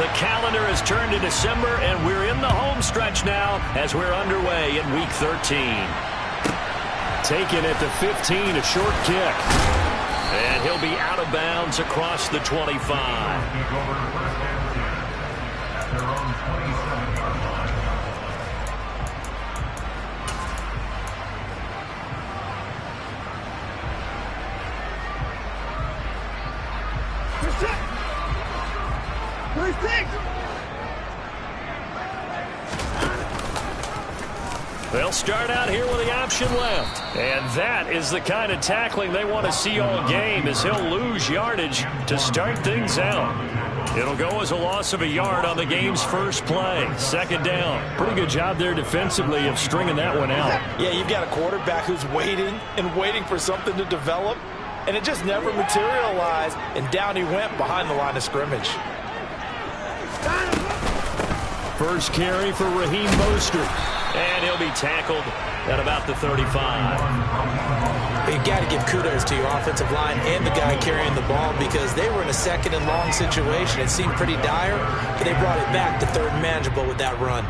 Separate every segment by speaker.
Speaker 1: The calendar has turned to December, and we're in the home stretch now as we're underway in Week 13. Taken at the 15, a short kick. And he'll be out of bounds across the 25. They'll start out here with the option left. And that is the kind of tackling they want to see all game, as he'll lose yardage to start things out. It'll go as a loss of a yard on the game's first play. Second down. Pretty good job there defensively of stringing that one out.
Speaker 2: Yeah, you've got a quarterback who's waiting and waiting for something to develop, and it just never materialized, and down he went behind the line of scrimmage.
Speaker 1: First carry for Raheem Mostert. And he'll be tackled at about the 35.
Speaker 3: You've got to give kudos to your offensive line and the guy carrying the ball, because they were in a second and long situation. It seemed pretty dire, but they brought it back to third and manageable with that run.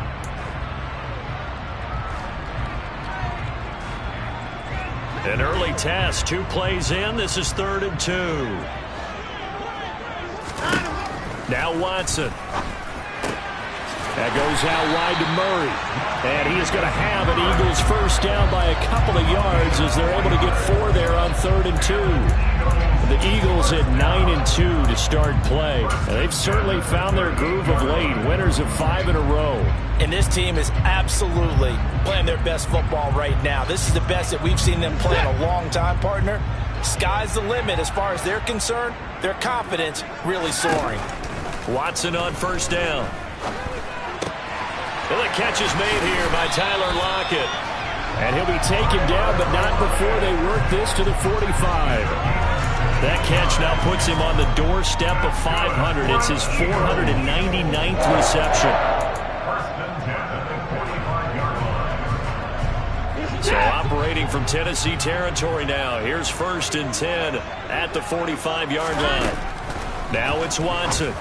Speaker 1: An early test, 2 plays in. This is 3rd and 2. Now Watson. That goes out wide to Murray. And he is going to have an Eagles first down by a couple of yards as they're able to get 4 there on 3rd and 2. The Eagles at 9 and 2 to start play. And they've certainly found their groove of late, winners of 5 in a row.
Speaker 2: And this team is absolutely playing their best football right now. This is the best that we've seen them play in a long time, partner. Sky's the limit as far as they're concerned. Their confidence really soaring.
Speaker 1: Watson on first down. Well, the catch is made here by Tyler Lockett. And he'll be taken down, but not before they work this to the 45. That catch now puts him on the doorstep of 500. It's his 499th reception. So operating from Tennessee territory now. Here's 1st and 10 at the 45-yard line. Now it's Watson.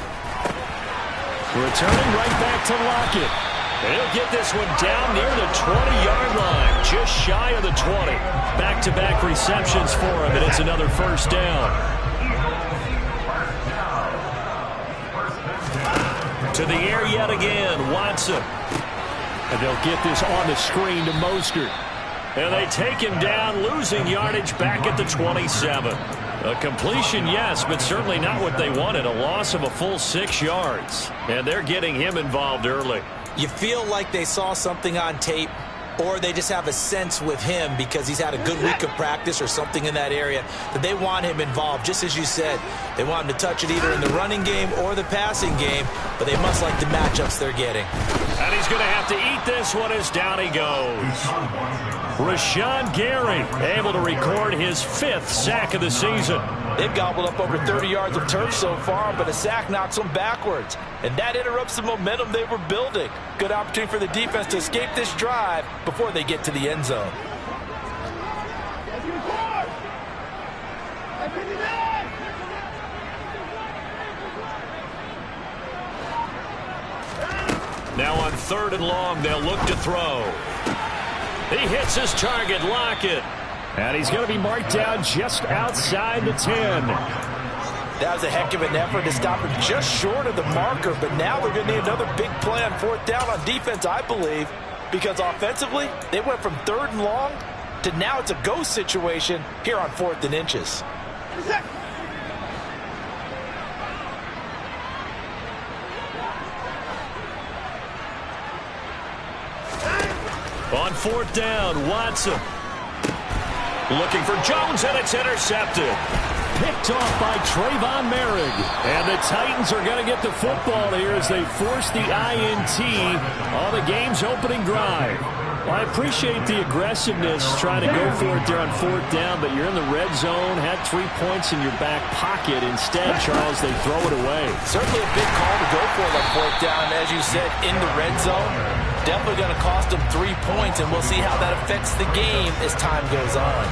Speaker 1: Returning right back to Lockett. And he'll get this one down near the 20-yard line, just shy of the 20. Back-to-back receptions for him, and it's another first down. To the air yet again, Watson. And they'll get this on the screen to Mostert. And they take him down, losing yardage back at the 27. A completion, yes, but certainly not what they wanted. A loss of a full 6 yards. And they're getting him involved early.
Speaker 3: You feel like they saw something on tape, or they just have a sense with him because he's had a good week of practice or something in that area that they want him involved. Just as you said, they want him to touch it either in the running game or the passing game, but they must like the matchups they're getting.
Speaker 1: And he's going to have to eat this one as down he goes. Rashawn Gary able to record his 5th sack of the season.
Speaker 2: They've gobbled up over 30 yards of turf so far, but a sack knocks them backwards. And that interrupts the momentum they were building. Good opportunity for the defense to escape this drive before they get to the end zone.
Speaker 1: Now on 3rd and long, they'll look to throw. He hits his target, Lockett. And he's going to be marked down just outside the 10.
Speaker 2: That was a heck of an effort to stop him just short of the marker, but now they're going to need another big play on 4th down on defense, I believe, because offensively, they went from 3rd and long to now it's a go situation here on 4th and inches.
Speaker 1: On 4th down, Watson. Looking for Jones, and it's intercepted. Picked off by Trayvon Merrick. And the Titans are going to get the football here as they force the INT on the game's opening drive. Well, I appreciate the aggressiveness trying to go for it there on 4th down, but you're in the red zone, had 3 points in your back pocket. Instead, Charles, they throw it away.
Speaker 2: Certainly a big call to go for it on 4th down, as you said, in the red zone. Definitely going to cost them 3 points, and we'll see how that affects the game as time goes on.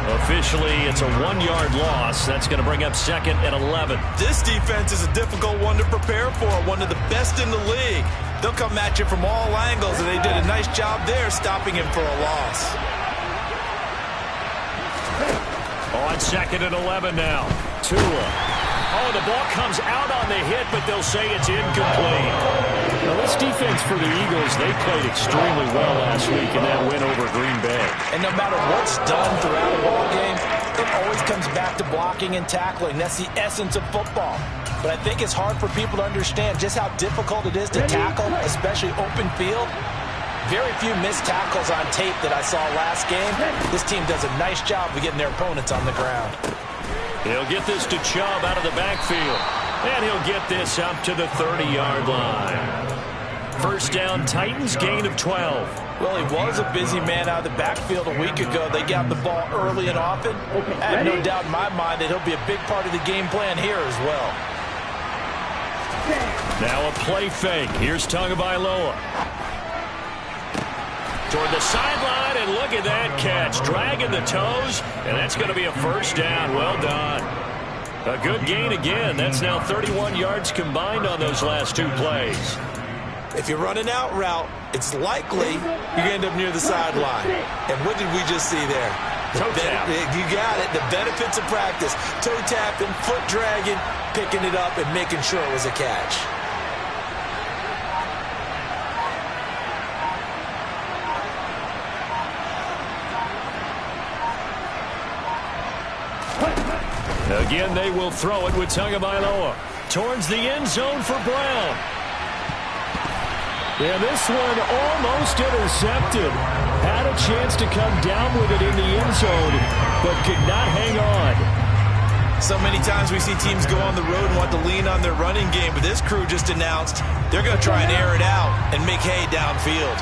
Speaker 1: Officially, it's a 1-yard loss. That's going to bring up 2nd and 11.
Speaker 2: This defense is a difficult one to prepare for, one of the best in the league. They'll come at you from all angles, and they did a nice job there stopping him for a loss.
Speaker 1: On 2nd and 11 now. Tua. Oh, the ball comes out on the hit, but they'll say it's incomplete. Now, this defense for the Eagles, they played extremely well last week in that win over Green Bay.
Speaker 2: And no matter what's done throughout a ball game, it always comes back to blocking and tackling. That's the essence of football. But I think it's hard for people to understand just how difficult it is to tackle, especially open field. Very few missed tackles on tape that I saw last game. This team does a nice job of getting their opponents on the ground.
Speaker 1: He'll get this to Chubb out of the backfield. And he'll get this up to the 30-yard line. First down, Titans, gain of 12.
Speaker 2: Well, he was a busy man out of the backfield a week ago. They got the ball early and often. I have no doubt in my mind that he'll be a big part of the game plan here as well.
Speaker 1: Now a play fake. Here's Tagovailoa. Toward the sideline, and look at that catch. Dragging the toes, and that's going to be a first down. Well done. A good gain again. That's now 31 yards combined on those last 2 plays.
Speaker 2: If you're running out route, it's likely you're going to end up near the sideline. And what did we just see there?
Speaker 1: Toe tap.
Speaker 2: You got it. The benefits of practice. Toe tapping, foot dragging, picking it up, and making sure it was a catch.
Speaker 1: Again, they will throw it with Tagovailoa towards the end zone for Brown. And this one almost intercepted. Had a chance to come down with it in the end zone, but could not hang on.
Speaker 2: So many times we see teams go on the road and want to lean on their running game, but this crew just announced they're going to try and air it out and make hay downfield.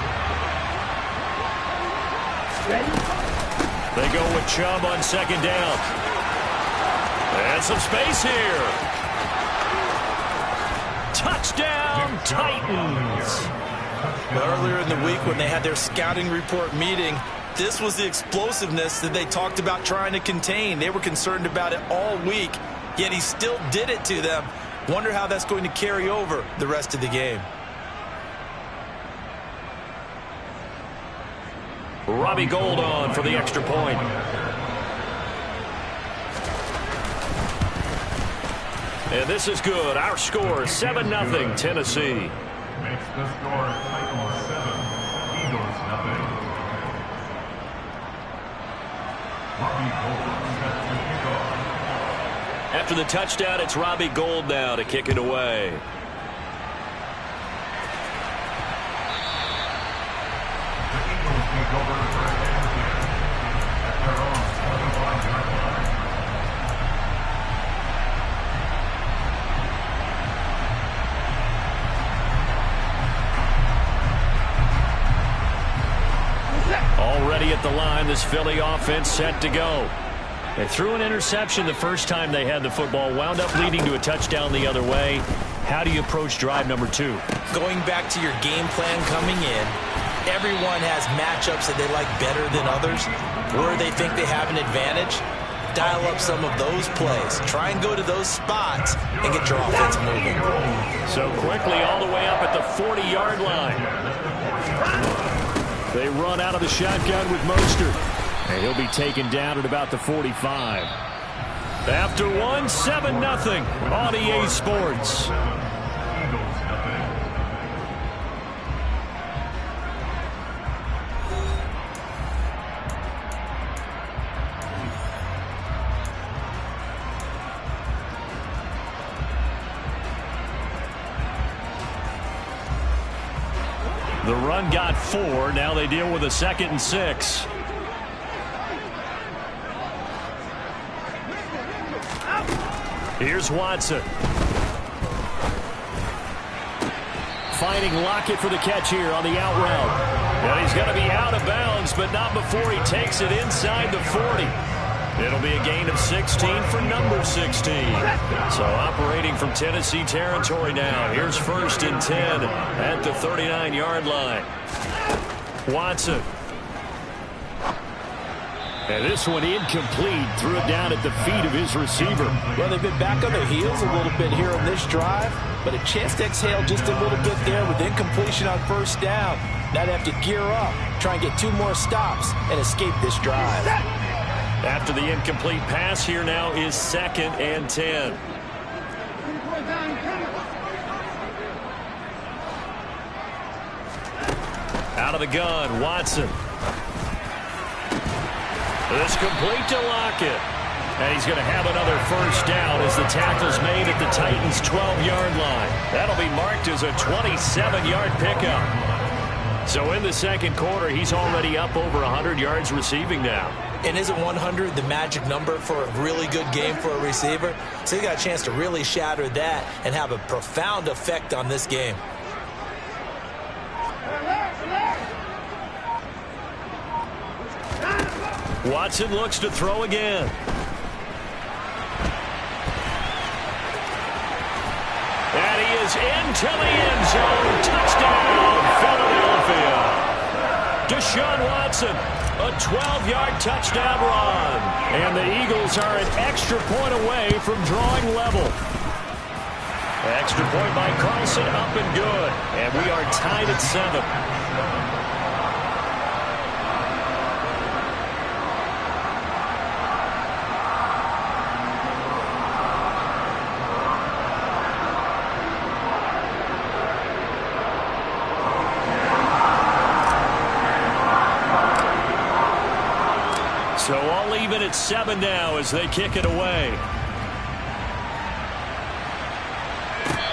Speaker 1: They go with Chubb on 2nd down. And some space here. Touchdown, Titans.
Speaker 2: Earlier in the week when they had their scouting report meeting, this was the explosiveness that they talked about trying to contain. They were concerned about it all week, yet he still did it to them. Wonder how that's going to carry over the rest of the game.
Speaker 1: Robbie Gould on for the extra point. And this is good. Our score, 7-0, Tennessee.
Speaker 4: Makes the score Titans 7, Eagles 0. Robbie Gould sets the kickoff.
Speaker 1: After the touchdown, it's Robbie Gould now to kick it away.
Speaker 4: The Eagles take over first and 10 at their own 25-yard line.
Speaker 1: Already at the line, this Philly offense set to go. They threw an interception the first time they had the football, wound up leading to a touchdown the other way. How do you approach drive number 2?
Speaker 3: Going back to your game plan coming in, everyone has matchups that they like better than others, where they think they have an advantage. Dial up some of those plays. Try and go to those spots and get your offense moving.
Speaker 1: So quickly all the way up at the 40-yard line. They run out of the shotgun with Mostert. And he'll be taken down at about the 45. After one, 7-0 on EA Sports. The run got 4. Now they deal with a 2nd and 6. Here's Watson. Finding Lockett for the catch here on the out route. And he's going to be out of bounds, but not before he takes it inside the 40. It'll be a gain of 16 for number 16. So operating from Tennessee territory now. Here's 1st and 10 at the 39-yard line. Watson. And this one incomplete. Threw it down at the feet of his receiver.
Speaker 2: Well, they've been back on their heels a little bit here on this drive, but a chance to exhale just a little bit there with incompletion on first down. Now they have to gear up, try and get 2 more stops, and escape this drive.
Speaker 1: After the incomplete pass, here now is 2nd and 10. Out of the gun, Watson. This complete to Lockett. And he's going to have another first down as the tackle's made at the Titans' 12-yard line. That'll be marked as a 27-yard pickup. So in the second quarter, he's already up over 100 yards receiving now.
Speaker 3: And isn't 100 the magic number for a really good game for a receiver? So he got a chance to really shatter that and have a profound effect on this game.
Speaker 1: Watson looks to throw again. And he is into the end zone. Touchdown, Philadelphia. Deshaun Watson, a 12-yard touchdown run. And the Eagles are an extra point away from drawing level. Extra point by Carlson, up and good. And we are tied at 7. So all even at 7 now as they kick it away.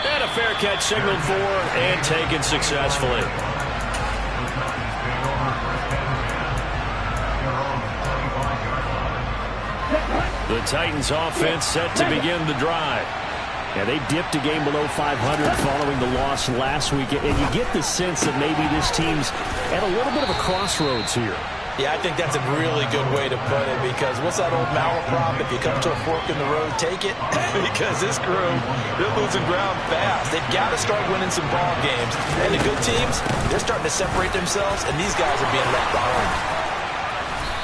Speaker 1: And a fair catch signaled for and taken successfully. The Titans offense set to begin the drive. Yeah, they dipped a game below 500 following the loss last week. And you get the sense that maybe this team's at a little bit of a crossroads here.
Speaker 3: Yeah, I think that's a really good way to put it because what's that old malaprop? If you come to a fork in the road, take it. Because this crew, they're losing ground fast. They've got to start winning some ball games. And the good teams, they're starting to separate themselves, and these guys are being left behind.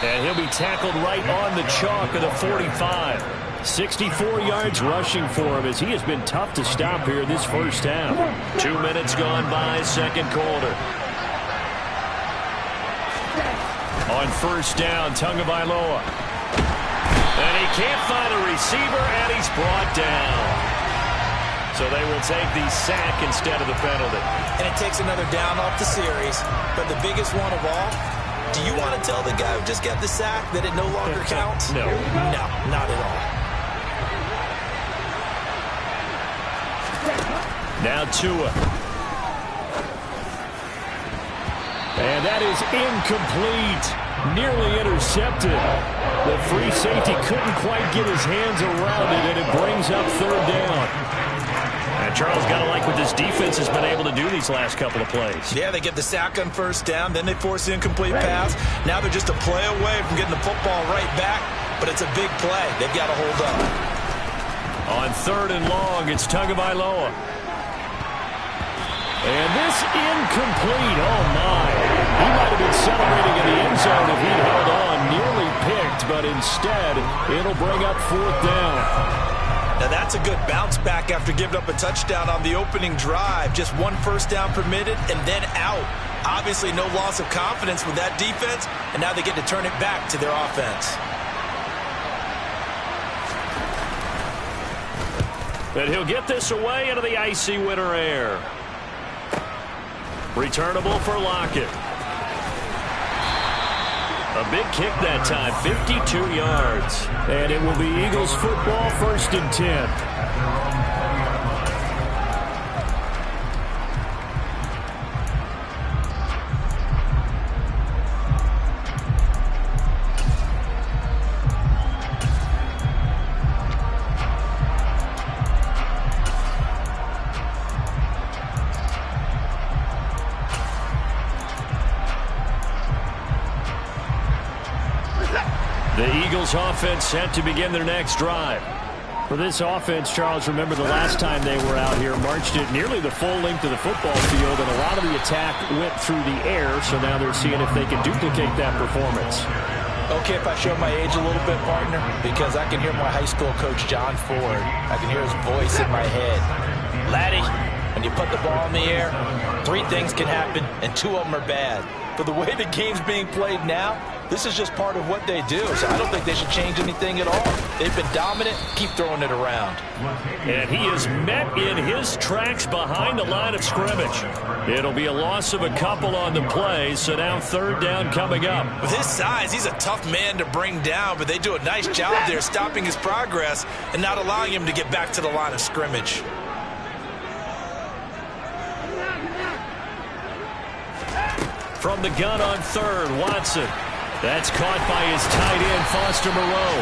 Speaker 1: And he'll be tackled right on the chalk of the 45. 64 yards rushing for him as he has been tough to stop here this first half. 2 minutes gone by, second quarter. On first down, Tagovailoa. And he can't find a receiver, and he's brought down. So they will take the sack instead of the penalty.
Speaker 3: And it takes another down off the series. But the biggest one of all, do you want to tell the guy who just got the sack that it no longer counts?
Speaker 1: No.
Speaker 3: No, not at all.
Speaker 1: Now Tua. And that is incomplete. Nearly intercepted. The free safety couldn't quite get his hands around it, and it brings up third down. And Charles, got to like what this defense has been able to do these last couple of plays.
Speaker 3: Yeah, they get the sack on first down, then they force the incomplete pass. Now they're just a play away from getting the football right back, but it's a big play. They've got to hold up.
Speaker 1: On third and long, it's Tagovailoa. And this incomplete, oh my. He might have been celebrating in the end zone if he'd held on. Nearly picked, but instead, it'll bring up fourth down.
Speaker 3: Now that's a good bounce back after giving up a touchdown on the opening drive. Just 1 first down permitted and then out. Obviously no loss of confidence with that defense, and now they get to turn it back to their offense.
Speaker 1: And he'll get this away into the icy winter air. Returnable for Lockett. A big kick that time, 52 yards. And it will be Eagles football, 1st and 10. The Eagles offense set to begin their next drive. For this offense, Charles, remember the last time they were out here, marched it nearly the full length of the football field, and a lot of the attack went through the air, so now they're seeing if they can duplicate that performance.
Speaker 2: Okay, if I show my age a little bit, partner, because I can hear my high school coach, John Ford. I can hear his voice in my head. Laddie, when you put the ball in the air, 3 things can happen, and 2 of them are bad. But the way the game's being played now, this is just part of what they do, so I don't think they should change anything at all. They've been dominant. Keep throwing it around.
Speaker 1: And he is met in his tracks behind the line of scrimmage. It'll be a loss of a couple on the play, so now 3rd down coming up.
Speaker 3: With his size, he's a tough man to bring down, but they do a nice job there stopping his progress and not allowing him to get back to the line of scrimmage.
Speaker 1: From the gun on 3rd, Watson. That's caught by his tight end, Foster Moreau.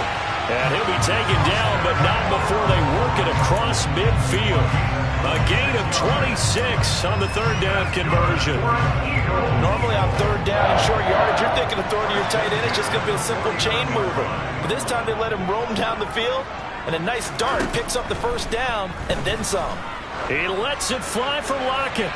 Speaker 1: And he'll be taken down, but not before they work it across midfield. A gain of 26 on the 3rd down conversion.
Speaker 2: Normally on 3rd down and short yardage, you're thinking of throwing to your tight end. It's just going to be a simple chain mover. But this time they let him roam down the field, and a nice dart picks up the 1st down and then some.
Speaker 1: He lets it fly for Lockett.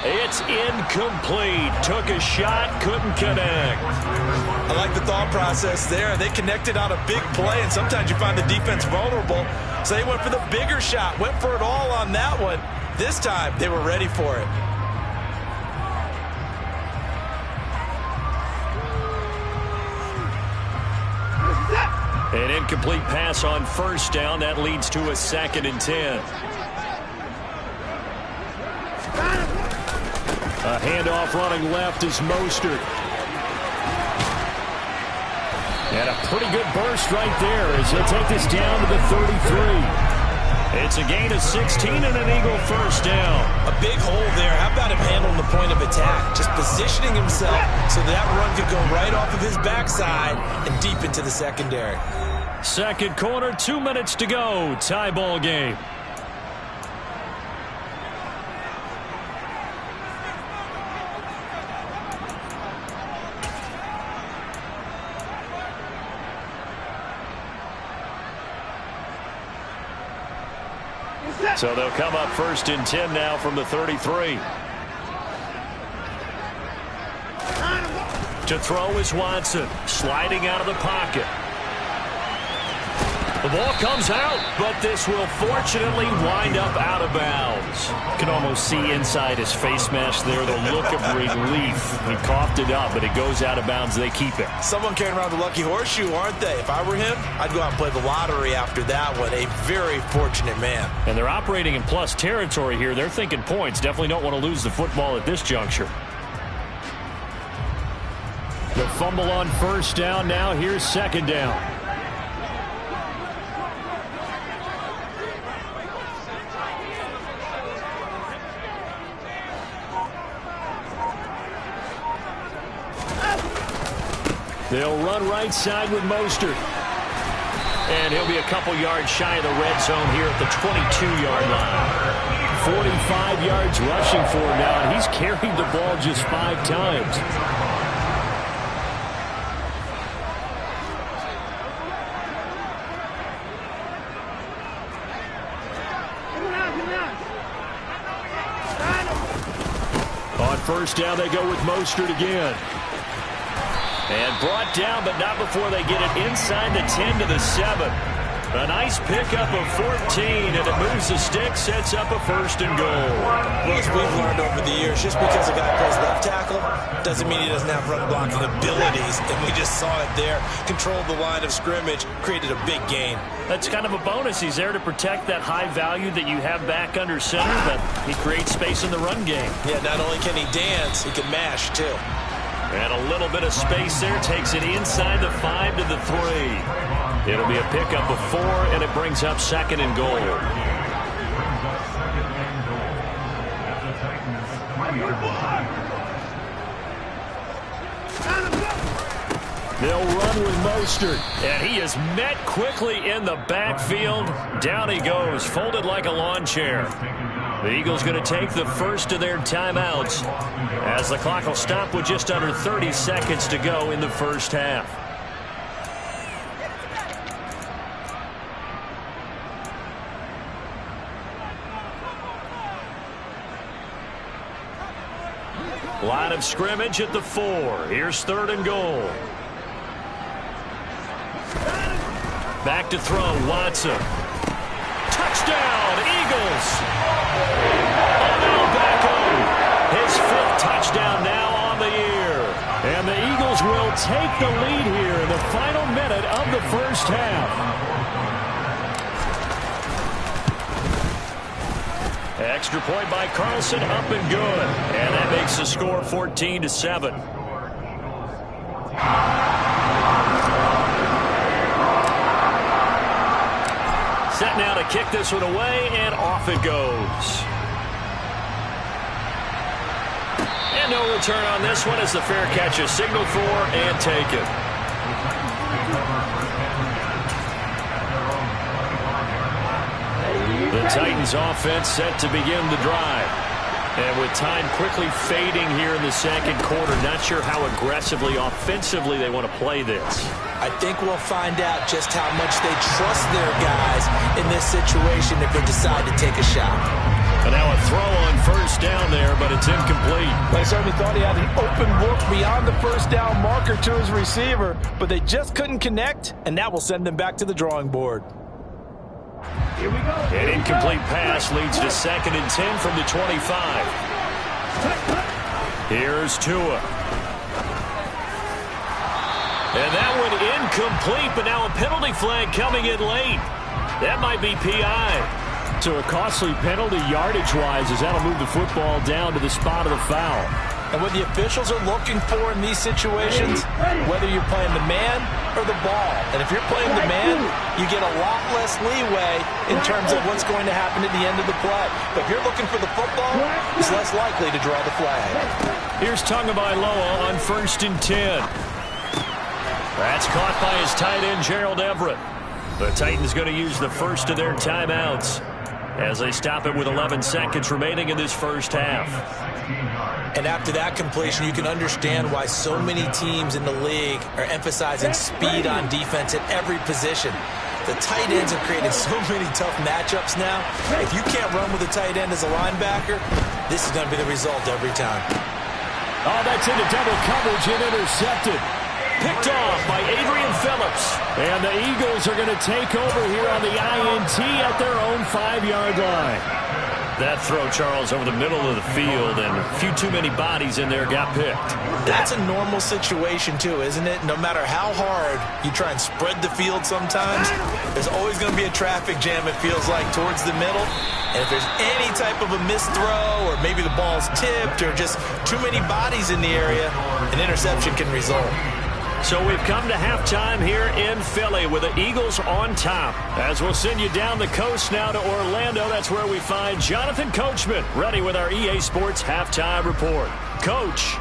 Speaker 1: It's incomplete. Took a shot, couldn't connect.
Speaker 3: I like the thought process there. They connected on a big play, and sometimes you find the defense vulnerable. So they went for the bigger shot, went for it all on that one. This time, they were ready for it.
Speaker 1: An incomplete pass on 1st down. That leads to a 2nd and 10. A handoff running left is Mostert. And a pretty good burst right there as he'll take this down to the 33. It's a gain of 16 and an Eagle 1st down.
Speaker 3: A big hole there. How about him handling the point of attack? Just positioning himself so that run could go right off of his backside and deep into the secondary.
Speaker 1: 2nd quarter, 2 minutes to go. Tie ball game. So they'll come up 1st and 10 now from the 33. To throw is Watson, sliding out of the pocket. The ball comes out, but this will fortunately wind up out of bounds. You can almost see inside his face mask there the look of relief. He coughed it up, but it goes out of bounds. They keep it.
Speaker 3: Someone carrying around the lucky horseshoe, aren't they? If I were him, I'd go out and play the lottery after that one. A very fortunate man.
Speaker 1: And they're operating in plus territory here. They're thinking points. Definitely don't want to lose the football at this juncture. The fumble on 1st down. Now here's 2nd down. They'll run right side with Mostert. And he'll be a couple yards shy of the red zone here at the 22-yard line. 45 yards rushing for him now, and he's carried the ball just 5 times. On 1st down, they go with Mostert again. And brought down, but not before they get it inside the 10 to the 7. A nice pickup of 14, and it moves the stick, sets up a 1st and goal.
Speaker 3: Well, as we've learned over the years, just because a guy plays left tackle doesn't mean he doesn't have run blocking abilities, and we just saw it there. Controlled the line of scrimmage, created a big gain.
Speaker 1: That's kind of a bonus. He's there to protect that high value that you have back under center, but he creates space in the run game.
Speaker 3: Yeah, not only can he dance, he can mash, too.
Speaker 1: And a little bit of space there. Takes it inside the 5 to the 3. It'll be a pickup of 4, and it brings up 2nd and goal. They'll run with Mostert, and he is met quickly in the backfield. Down he goes, folded like a lawn chair. The Eagles going to take the first of their timeouts as the clock will stop with just under 30 seconds to go in the 1st half. Line of scrimmage at the 4. Here's 3rd and goal. Back to throw, Watson. Touchdown, Eagles. Odell Beckham, his 5th touchdown now on the year. And the Eagles will take the lead here in the final minute of the first half. Extra point by Carlson, up and good. And that makes the score 14-7. Set now to kick this one away, and off it goes. And no return on this one as the fair catch is signaled for and taken. The Titans offense set to begin the drive. And with time quickly fading here in the second quarter, not sure how aggressively, offensively they want to play this.
Speaker 3: I think we'll find out just how much they trust their guys in this situation if they decide to take a shot.
Speaker 1: And now a throw on first down there, but it's incomplete.
Speaker 2: They certainly thought he had an open look beyond the first down marker to his receiver, but they just couldn't connect, and that will send them back to the drawing board.
Speaker 4: Here we go.
Speaker 1: An incomplete pass leads to 2nd and 10 from the 25. Here's Tua. And that one incomplete, but now a penalty flag coming in late. That might be PI. So a costly penalty yardage-wise as that'll move the football down to the spot of the foul.
Speaker 2: And what the officials are looking for in these situations, whether you're playing the man or the ball. And if you're playing the man, you get a lot less leeway in terms of what's going to happen at the end of the play. But if you're looking for the football, it's less likely to draw the flag.
Speaker 1: Here's Tagovailoa on 1st and 10. That's caught by his tight end, Gerald Everett. The Titans going to use the first of their timeouts as they stop it with 11 seconds remaining in this first half.
Speaker 3: And after that completion, you can understand why so many teams in the league are emphasizing speed on defense at every position. The tight ends have created so many tough matchups now. If you can't run with a tight end as a linebacker, this is going to be the result every time.
Speaker 1: Oh, that's into double coverage and intercepted. Picked off by Adrian Phillips. And the Eagles are going to take over here on the INT at their own 5-yard line. That throw, Charles, over the middle of the field, and a few too many bodies in there got picked.
Speaker 3: That's a normal situation, too, isn't it? No matter how hard you try and spread the field sometimes, there's always going to be a traffic jam, it feels like, towards the middle. And if there's any type of a missed throw, or maybe the ball's tipped, or just too many bodies in the area, an interception can result.
Speaker 1: So we've come to halftime here in Philly with the Eagles on top. As we'll send you down the coast now to Orlando, that's where we find Jonathan Coachman ready with our EA Sports Halftime Report. Coach.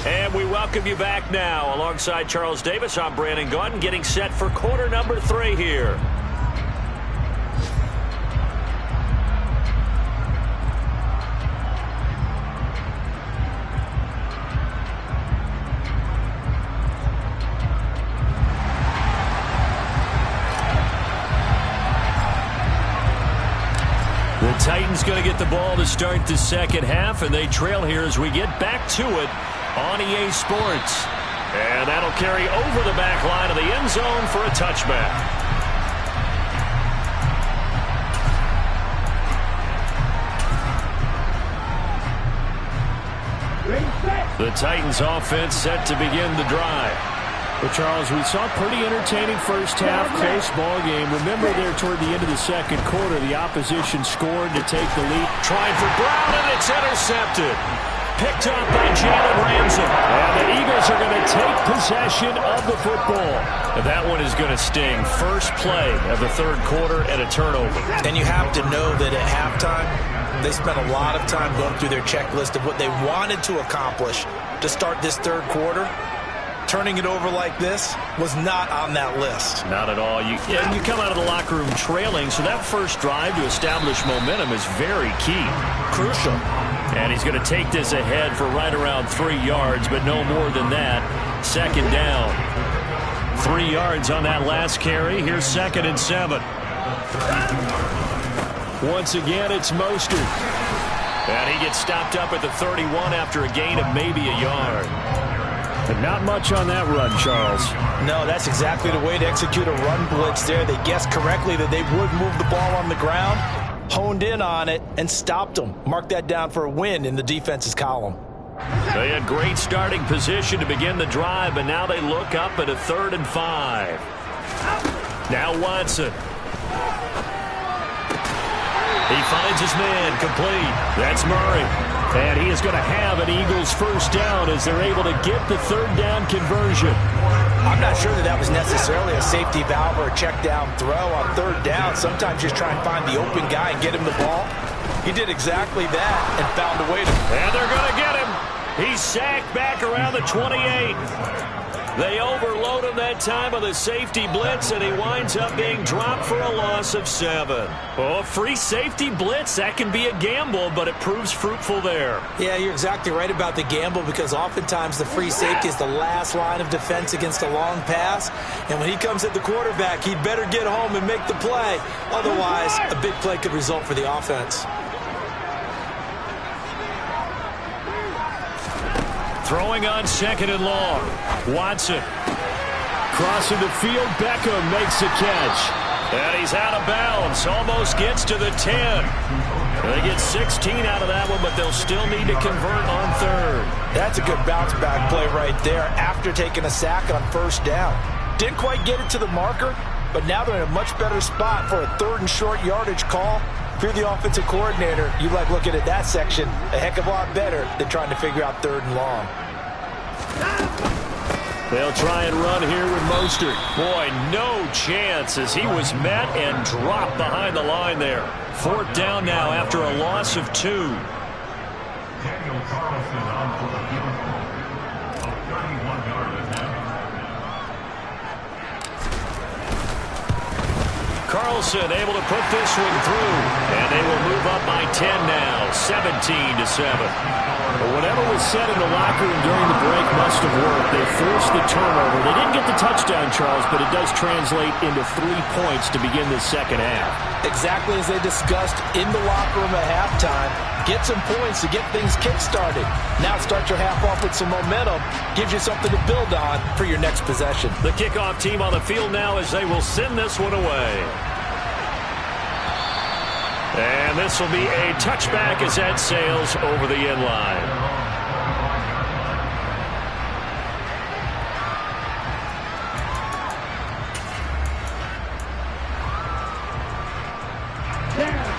Speaker 1: And we welcome you back now. Alongside Charles Davis, I'm Brandon Gaudin, getting set for quarter number 3 here. The Titans going to get the ball to start the second half, and they trail here as we get back to it on EA Sports. And that'll carry over the back line of the end zone for a touchback. The Titans offense set to begin the drive. Well, Charles, we saw a pretty entertaining first half, close ball game. Remember there toward the end of the second quarter, the opposition scored to take the lead. Trying for Brown, and it's intercepted. Picked up by Jalen Ramsey. And the Eagles are going to take possession of the football. And that one is going to sting. First play of the third quarter and a turnover.
Speaker 3: And you have to know that at halftime, they spent a lot of time going through their checklist of what they wanted to accomplish to start this third quarter. Turning it over like this was not on that list.
Speaker 1: Not at all. You come out of the locker room trailing, so that first drive to establish momentum is very key.
Speaker 3: Crucial.
Speaker 1: And he's going to take this ahead for right around 3 yards, but no more than that. Second down. 3 yards on that last carry. Here's 2nd and 7. Once again, it's Mostert. And he gets stopped up at the 31 after a gain of maybe a yard. But not much on that run, Charles.
Speaker 2: No, that's exactly the way to execute a run blitz there. They guessed correctly that they would move the ball on the ground, honed in on it, and stopped them. Mark that down for a win in the defense's column.
Speaker 1: They had great starting position to begin the drive, but now they look up at a 3rd and 5. Now Watson. He finds his man complete. That's Murray. And he is going to have an Eagles first down as they're able to get the 3rd down conversion.
Speaker 2: I'm not sure that was necessarily a safety valve or a check down throw on 3rd down. Sometimes just try and find the open guy and get him the ball. He did exactly that and found a way to.
Speaker 1: And they're going to get him. He's sacked back around the 28. They overload him that time of the safety blitz, and he winds up being dropped for a loss of 7. Oh, free safety blitz, that can be a gamble, but it proves fruitful there.
Speaker 3: Yeah, you're exactly right about the gamble because oftentimes the free safety is the last line of defense against a long pass. And when he comes at the quarterback, he'd better get home and make the play. Otherwise, a big play could result for the offense.
Speaker 1: Throwing on 2nd and long. Watson. Crossing the field. Beckham makes a catch. And he's out of bounds. Almost gets to the 10. They get 16 out of that one, but they'll still need to convert on 3rd.
Speaker 2: That's a good bounce back play right there after taking a sack on 1st down. Didn't quite get it to the marker, but now they're in a much better spot for a 3rd and short yardage call. If you're the offensive coordinator, you like looking at that section a heck of a lot better than trying to figure out 3rd and long.
Speaker 1: They'll try and run here with Mostert. Boy, no chance as he was met and dropped behind the line there. 4th down now after a loss of 2.
Speaker 4: Daniel Carlson on for the field goal of 31 yards.
Speaker 1: Carlson able to put this one through, and they will move up by 10 now, 17-7. But whatever was said in the locker room during the break must have worked. They forced the turnover. They didn't get the touchdown, Charles, but it does translate into 3 points to begin the second half.
Speaker 2: Exactly as they discussed in the locker room at halftime. Get some points to get things kick-started. Now start your half off with some momentum. Gives you something to build on for your next possession.
Speaker 1: The kickoff team on the field now as they will send this one away. And this will be a touchback as that sails over the end line.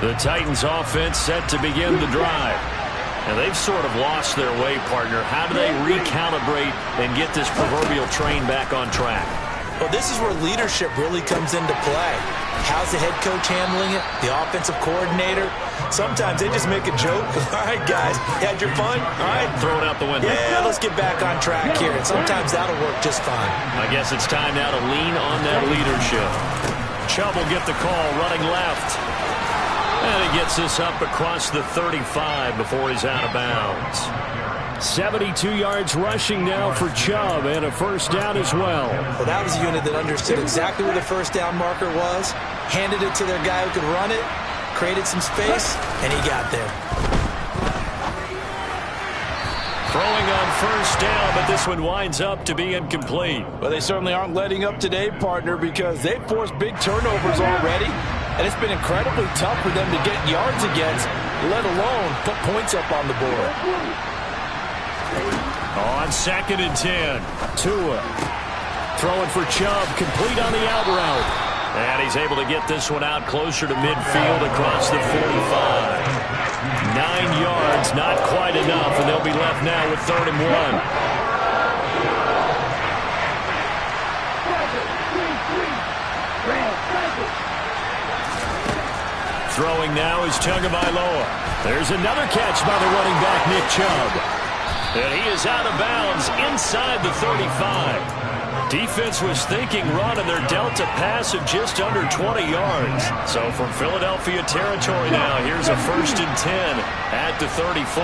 Speaker 1: The Titans offense set to begin the drive. And they've sort of lost their way, partner. How do they recalibrate and get this proverbial train back on track?
Speaker 3: Well, this is where leadership really comes into play. How's the head coach handling it? The offensive coordinator? Sometimes they just make a joke. All right, guys, you had your fun? All right.
Speaker 1: Throw it out the window.
Speaker 3: Yeah, let's get back on track here. And sometimes that'll work just fine.
Speaker 1: I guess it's time now to lean on that leadership. Chubb will get the call running left. And he gets this up across the 35 before he's out of bounds. 72 yards rushing now for Chubb, and a first down as well.
Speaker 3: Well, that was a unit that understood exactly where the first down marker was, handed it to their guy who could run it, created some space, and he got there.
Speaker 1: Throwing on first down, but this one winds up to be incomplete.
Speaker 2: Well, they certainly aren't letting up today, partner, because they've forced big turnovers already, and it's been incredibly tough for them to get yards against, let alone put points up on the board.
Speaker 1: On 2nd and 10, Tua throwing for Chubb, complete on the out route. And he's able to get this one out closer to midfield across the 45. 9 yards, not quite enough, and they'll be left now with 3rd and 1. Throwing now is Tagovailoa. There's another catch by the running back, Nick Chubb. And he is out of bounds inside the 35. Defense was thinking run, and they're dealt a pass of just under 20 yards. So from Philadelphia territory now, here's a 1st and 10 at the 34.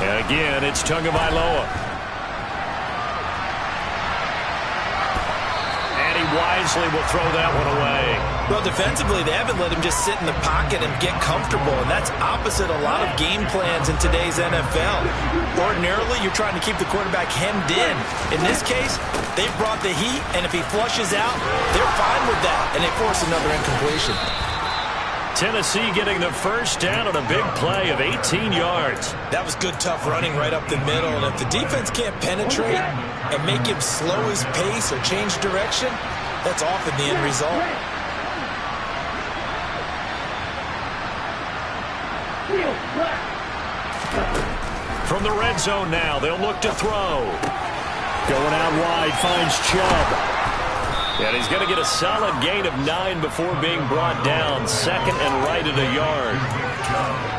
Speaker 1: And again, it's Tagovailoa. And he wisely will throw that one away.
Speaker 3: Well, defensively, they haven't let him just sit in the pocket and get comfortable, and that's opposite a lot of game plans in today's NFL. Ordinarily, you're trying to keep the quarterback hemmed in. In this case, they brought the heat, and if he flushes out, they're fine with that, and they force another incompletion.
Speaker 1: Tennessee getting the first down on a big play of 18 yards.
Speaker 3: That was good, tough running right up the middle, and if the defense can't penetrate and make him slow his pace or change direction, that's often the end result.
Speaker 1: From the red zone now, they'll look to throw. Going out wide, finds Chubb. And he's going to get a solid gain of 9 before being brought down. Second and right at a yard.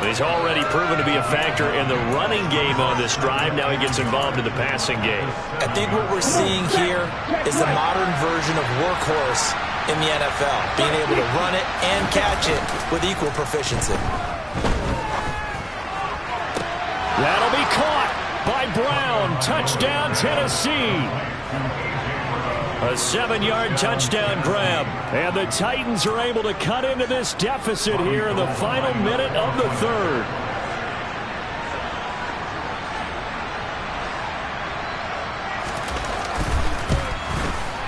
Speaker 1: He's already proven to be a factor in the running game on this drive. Now he gets involved in the passing game.
Speaker 3: I think what we're seeing here is the modern version of workhorse in the NFL. Being able to run it and catch it with equal proficiency.
Speaker 1: That'll be caught by Brown. Touchdown, Tennessee. A 7-yard touchdown grab. And the Titans are able to cut into this deficit here in the final minute of the third.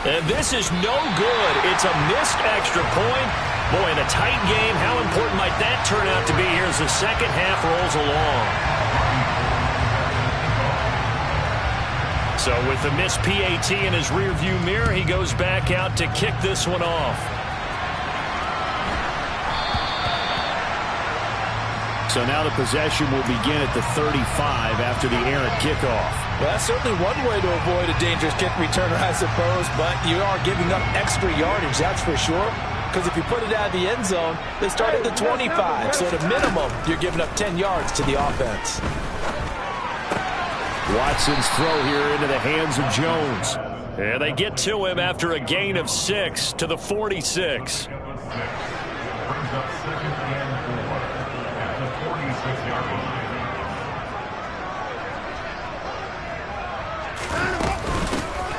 Speaker 1: And this is no good. It's a missed extra point. Boy, in a tight game, how important might that turn out to be here as the second half rolls along? So with the missed PAT in his rearview mirror, he goes back out to kick this one off. So now the possession will begin at the 35 after the errant kickoff.
Speaker 3: Well, that's certainly one way to avoid a dangerous kick returner, I suppose, but you are giving up extra yardage, that's for sure. Because if you put it out of the end zone, they start at the 25. So at a minimum, you're giving up 10 yards to the offense.
Speaker 1: Watson's throw here into the hands of Jones. And they get to him after a gain of 6 to the 46.
Speaker 4: Brings up second and 4 at the 46-yard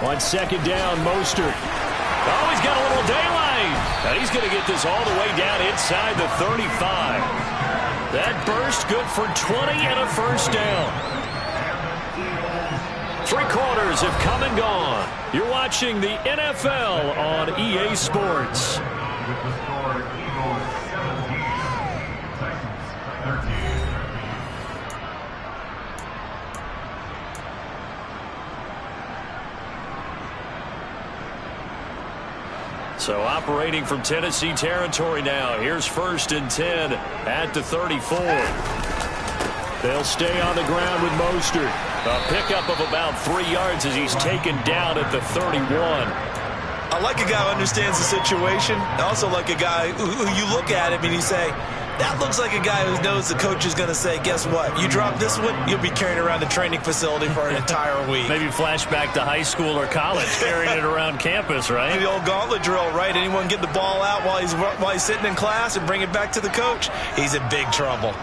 Speaker 4: line.
Speaker 1: On second down, Mostert. Oh, he's got a little daylight. And he's going to get this all the way down inside the 35. That burst good for 20 and a first down. 3 quarters have come and gone. You're watching the NFL on EA Sports.
Speaker 4: With the score, Eagles 17, Titans 13.
Speaker 1: So operating from Tennessee territory now. Here's 1st and 10 at the 34. They'll stay on the ground with Mostert. A pickup of about 3 yards as he's taken down at the 31.
Speaker 3: I like a guy who understands the situation. I also like a guy who you look at him and you say, that looks like a guy who knows the coach is going to say, guess what? You drop this one, you'll be carrying around the training facility for an entire week.
Speaker 1: Maybe flashback to high school or college, carrying it around campus, right?
Speaker 3: The old gauntlet drill, right? Anyone get the ball out while he's sitting in class and bring it back to the coach? He's in big trouble.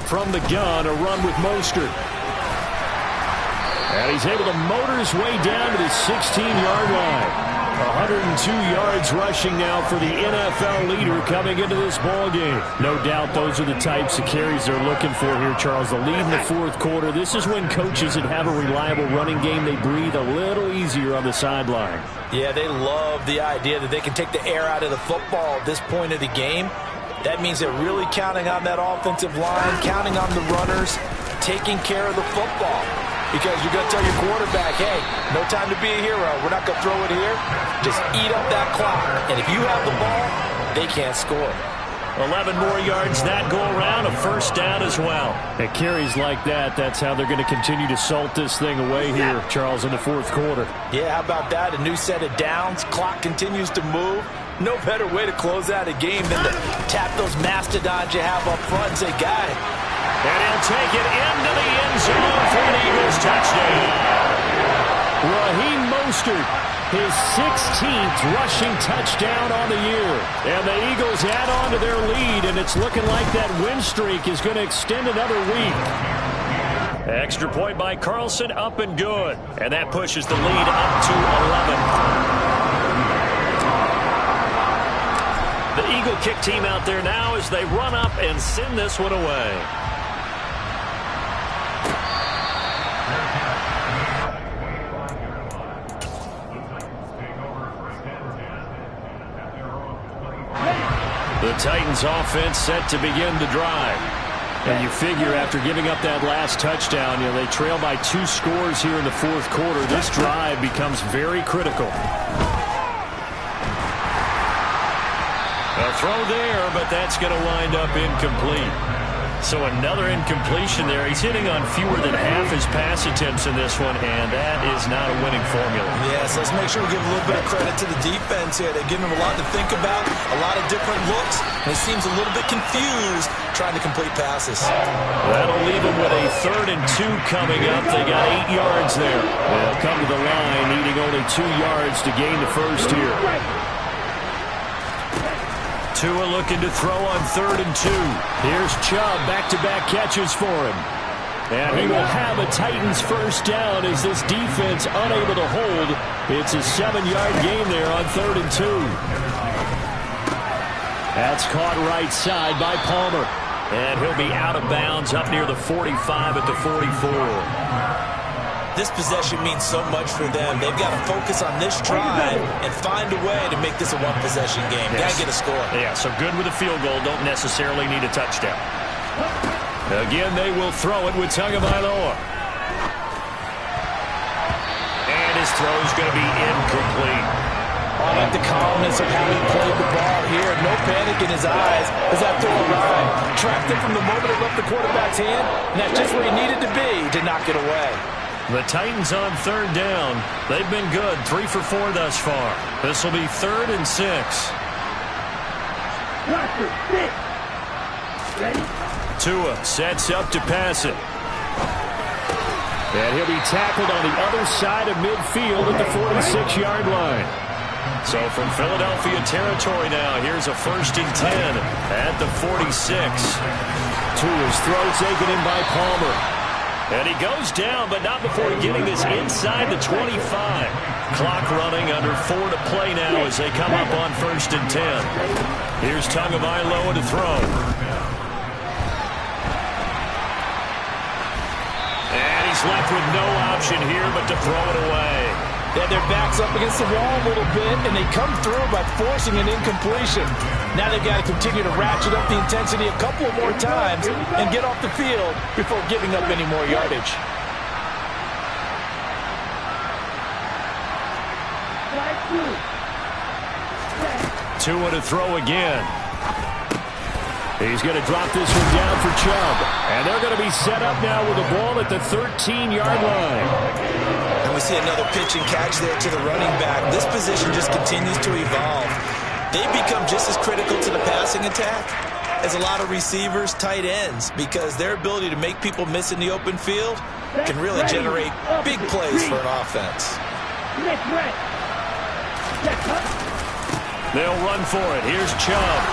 Speaker 1: From the gun, a run with Mostert. And he's able to motor his way down to the 16-yard line. 102 yards rushing now for the NFL leader coming into this ball game. No doubt those are the types of carries they're looking for here, Charles. The lead in the 4th quarter. This is when coaches that have a reliable running game, they breathe a little easier on the sideline.
Speaker 3: Yeah, they love the idea that they can take the air out of the football at this point of the game. That means they're really counting on that offensive line, counting on the runners, taking care of the football. Because you're going to tell your quarterback, hey, no time to be a hero. We're not going to throw it here. Just eat up that clock. And if you have the ball, they can't score.
Speaker 1: 11 more yards that go around, a first down as well. At carries like that, that's how they're going to continue to salt this thing away here, Charles, in the 4th quarter.
Speaker 3: Yeah, how about that? A new set of downs. Clock continues to move. No better way to close out a game than to tap those mastodons you have up front and say, got it.
Speaker 1: And he'll take it into the end zone for an Eagles touchdown. Raheem Mostert, his 16th rushing touchdown on the year. And the Eagles add on to their lead, and it's looking like that win streak is going to extend another week. Extra point by Carlson, up and good. And that pushes the lead up to 11. The Eagle kick team out there now as they run up and send this one away. The Titans offense set to begin the drive. And you figure after giving up that last touchdown, they trail by 2 scores here in the fourth quarter. This drive becomes very critical. A throw there, but that's going to wind up incomplete. So another incompletion there. He's hitting on fewer than half his pass attempts in this one, and that is not a winning formula.
Speaker 3: Yes, let's make sure we give a little bit of credit to the defense here. They're giving him a lot to think about, a lot of different looks, and he seems a little bit confused trying to complete passes.
Speaker 1: That'll leave him with a 3rd and 2 coming up. They got 8 yards there. They'll come to the line needing only 2 yards to gain the first here. Tua looking to throw on 3rd and 2. Here's Chubb, back-to-back catches for him. And he will have a Titans first down as this defense unable to hold. It's a 7-yard gain there on 3rd and 2. That's caught right side by Palmer. And he'll be out of bounds up near the 45 at the 44.
Speaker 3: This possession means so much for them. They've got to focus on this drive and find a way to make this a one-possession game.
Speaker 1: Yes.
Speaker 3: Got to get a score.
Speaker 1: Yeah, so good with a field goal. Don't necessarily need a touchdown. Again, they will throw it with Tagovailoa. And his throw is going to be incomplete.
Speaker 3: I like the calmness of how he played the ball here. No panic in his eyes as that throw arrived. Tracked it from the moment it left the quarterback's hand, and that's just where he needed to be to knock it away.
Speaker 1: The Titans on 3rd down. They've been good. 3 for 4 thus far. This will be 3rd and 6. Tua sets up to pass it. And he'll be tackled on the other side of midfield at the 46-yard line. So from Philadelphia territory now, here's a 1st and 10 at the 46. Tua's throw taken in by Palmer. And he goes down, but not before getting this inside the 25. Clock running, under 4 to play now as they come up on 1st and 10. Here's Tagovailoa to throw. And he's left with no option here but to throw it away.
Speaker 3: Yeah, their back's up against the wall a little bit, and they come through by forcing an incompletion. Now they've got to continue to ratchet up the intensity a couple more times and get off the field before giving up any more yardage.
Speaker 1: Tua to throw again. He's going to drop this one down for Chubb. And they're going to be set up now with the ball at the 13-yard line.
Speaker 3: And we see another pitch and catch there to the running back. This position just continues to evolve. They become just as critical to the passing attack as a lot of receivers, tight ends, because their ability to make people miss in the open field can really generate big plays for an offense.
Speaker 1: They'll run for it. Here's Chubb.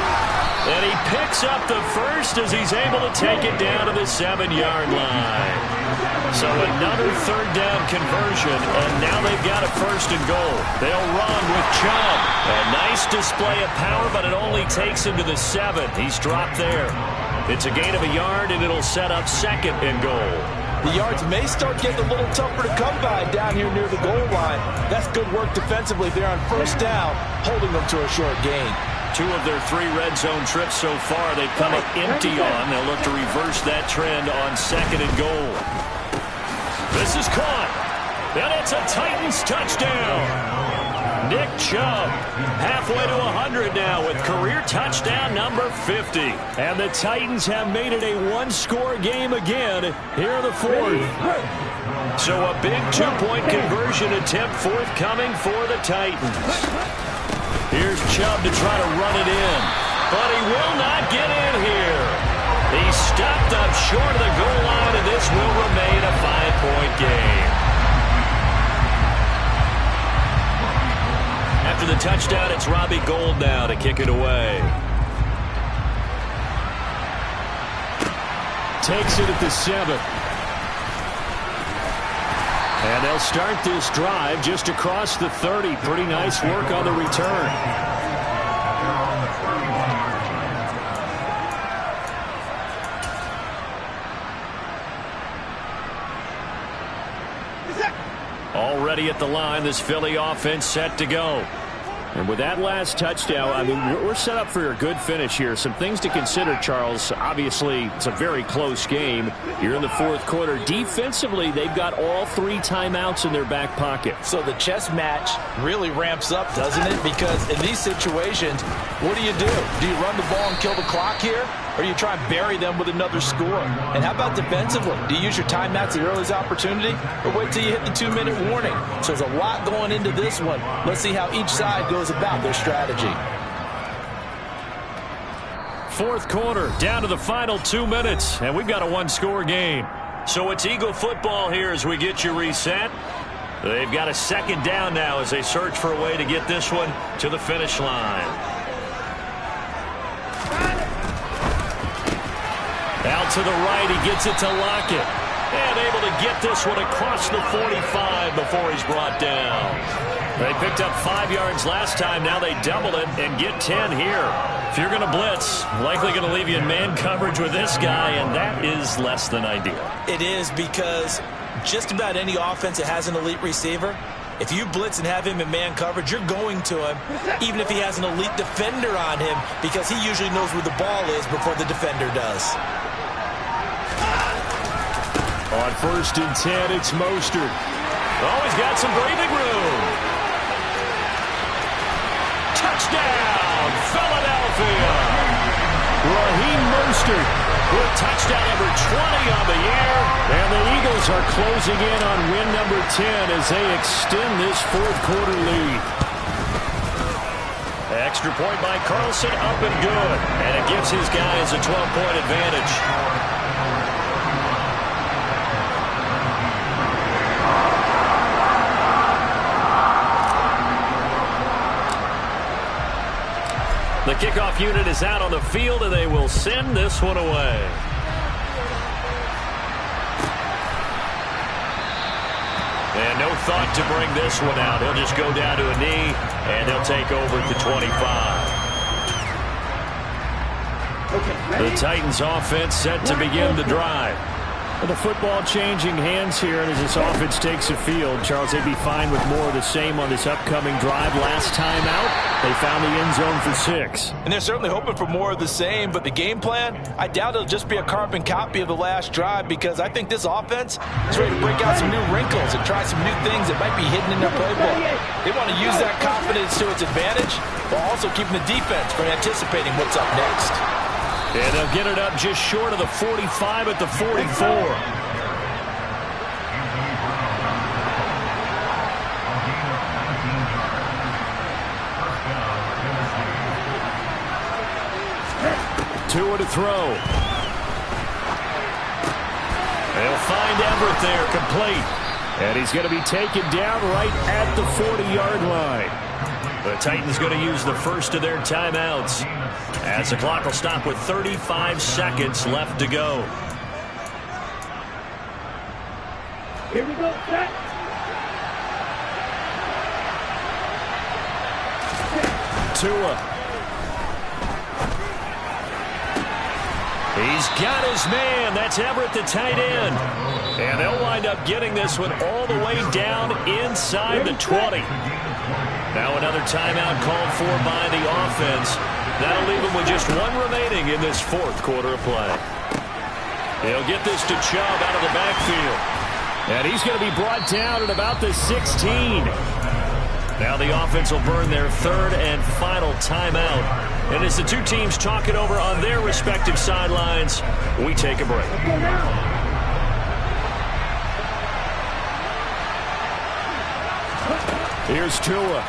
Speaker 1: And he picks up the first as he's able to take it down to the 7-yard line. So another 3rd down conversion, and now they've got a 1st and goal. They'll run with Chubb. A nice display of power, but it only takes him to the 7. He's dropped there. It's a gain of a yard, and it'll set up 2nd and goal.
Speaker 3: The yards may start getting a little tougher to come by down here near the goal line. That's good work defensively there on 1st down, holding them to a short gain.
Speaker 1: 2 of their 3 red zone trips so far they've come up empty on. They'll look to reverse that trend on 2nd and goal. This is caught. And it's a Titans touchdown. Nick Chubb halfway to 100 now with career touchdown number 50. And the Titans have made it a 1-score game again here in the 4th. So a big 2-point conversion attempt forthcoming for the Titans. Here's Chubb to try to run it in. But he will not get in here. He's stopped up short of the goal line, and this will remain a 5-point game. After the touchdown, it's Robbie Gould now to kick it away. Takes it at the 7. And they'll start this drive just across the 30. Pretty nice work on the return. Already at the line, this Philly offense set to go. And with that last touchdown, I mean, we're set up for a good finish here. Some things to consider, Charles. Obviously, it's a very close game. You're in the fourth quarter. Defensively, they've got all 3 timeouts in their back pocket.
Speaker 2: So the chess match really ramps up, doesn't it? Because in these situations, what do? Do you run the ball and kill the clock here? Or do you try and bury them with another score? And how about defensively? Do you use your timeouts at the earliest opportunity? Or wait till you hit the 2-minute warning? So there's a lot going into this one. Let's see how each side goes about their strategy.
Speaker 1: Fourth quarter, down to the final 2 minutes, and we've got a 1-score game. So it's Eagle football here as we get you reset. They've got a second down now as they search for a way to get this one to the finish line. Out to the right, he gets it to Lockett. And able to get this one across the 45 before he's brought down. They picked up 5 yards last time. Now they double it and get 10 here. If you're going to blitz, likely going to leave you in man coverage with this guy, and that is less than ideal.
Speaker 3: It is, because just about any offense that has an elite receiver, if you blitz and have him in man coverage, you're going to him, even if he has an elite defender on him, because he usually knows where the ball is before the defender does.
Speaker 1: On 1st and 10, it's Mostert. Oh, he's got some breathing room. Touchdown, Philadelphia. Raheem Mostert with touchdown number 20 on the year. And the Eagles are closing in on win number 10 as they extend this fourth quarter lead. Extra point by Carlson, up and good. And it gives his guys a 12-point advantage. The kickoff unit is out on the field, and they will send this one away. And no thought to bring this one out. He'll just go down to a knee, and he'll take over at the 25. The Titans offense set to begin the drive. With the football changing hands here, and as this offense takes the field, Charles, they'd be fine with more of the same on this upcoming drive. Last time out, they found the end zone for 6.
Speaker 2: And they're certainly hoping for more of the same, but the game plan, I doubt it'll just be a carbon copy of the last drive, because I think this offense is ready to break out some new wrinkles and try some new things that might be hidden in their playbook. They want to use that confidence to its advantage, while also keeping the defense from anticipating what's up next.
Speaker 1: And they'll get it up just short of the 45 at the 44. Tua to throw. They'll find Everett there, complete. And he's going to be taken down right at the 40-yard line. The Titans going to use the first of their timeouts, as the clock will stop with 35 seconds left to go.
Speaker 5: Here we go, set.
Speaker 1: Tua. He's got his man. That's Everett, the tight end. And they'll wind up getting this one all the way down inside the 20. Now another timeout called for by the offense. That'll leave them with just one remaining in this fourth quarter of play. He'll get this to Chubb out of the backfield. And he's going to be brought down at about the 16. Now the offense will burn their third and final timeout. And as the two teams talk it over on their respective sidelines, we take a break. Here's Tua.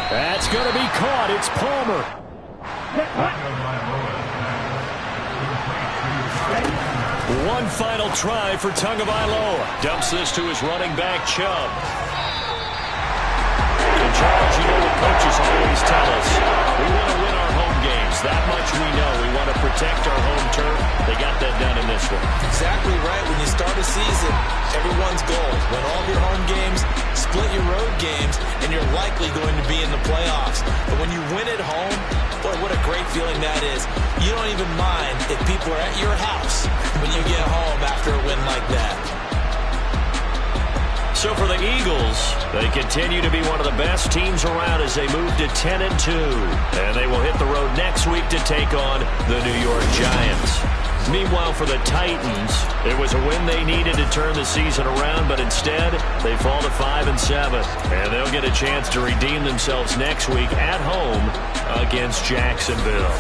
Speaker 1: That's going to be caught. It's Palmer. One final try for Tagovailoa. Dumps this to his running back, Chubb. And Charles, you know what coaches always tell us. We want to win our home games. That much we know. We want to protect our home turf. They got that done in this one.
Speaker 3: Exactly right. When you start a season, everyone's goal. Win all of your home games, split your road games, and you're likely going to be in the playoffs. But when you win at home, boy, what a great feeling that is. You don't even mind if people are at your house when you get home after a win like that.
Speaker 1: So for the Eagles, they continue to be one of the best teams around as they move to 10-2. And they will hit the road next week to take on the New York Giants. Meanwhile, for the Titans, it was a win they needed to turn the season around, but instead, they fall to 5-7. And they'll get a chance to redeem themselves next week at home against Jacksonville.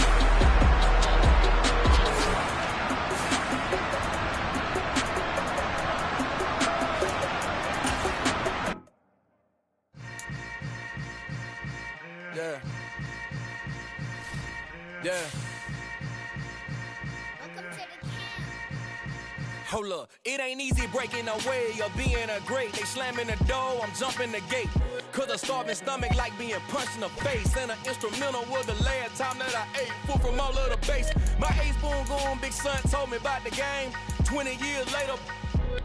Speaker 6: Hold up, it ain't easy breaking away or being a great. They slamming the door, I'm jumping the gate. Cause a starving stomach like being punched in the face. And an instrumental was the last time that I ate. Full from all of the bass. My A-spoon going, big son told me about the game. 20 years later,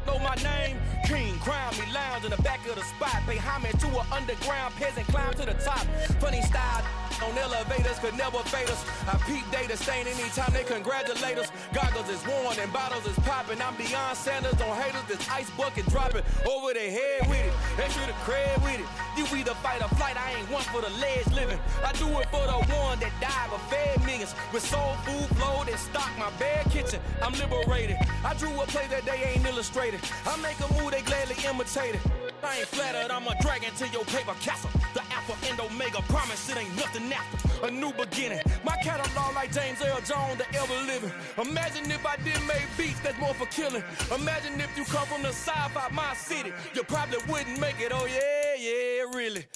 Speaker 6: know my name. King, crown me, lounge in the back of the spot. Pay homage to an underground peasant, climb to the top. Funny style on elevators could never fade us. I peep data stain anytime they congratulate us. Goggles is worn and bottles is popping. I'm beyond Sanders on haters. This ice bucket dropping over their head with it. Extra the cred with it. You either fight or flight. I ain't one for the ledge living. I do it for the one that died but fed millions. With soul food flowed and stocked my bare kitchen. I'm liberated. I drew a play that they ain't illustrated. I make a move they gladly imitate it. I ain't flattered, I'm a dragon to your paper castle. The Alpha and Omega, promise it ain't nothing after. A new beginning. My catalog like James Earl Jones, the ever living. Imagine if I didn't make beats that's more for killing. Imagine if you come from the sci-fi, my city. You probably wouldn't make it, oh yeah, really.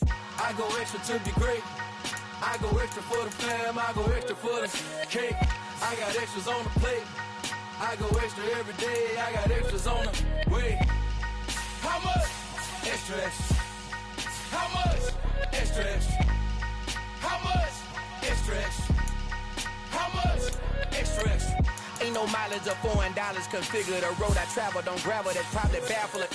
Speaker 6: I go extra to be great. I go extra for the fam, I go extra for the cake. I got extras on the plate. I go extra every day, I got extras on the way. How much? Extra, extra. How much? Extra, extra. How much? Extra, extra. How much? Extra, extra. Ain't no mileage or $4 configure the road I travel. Don't gravel, that's probably baffling.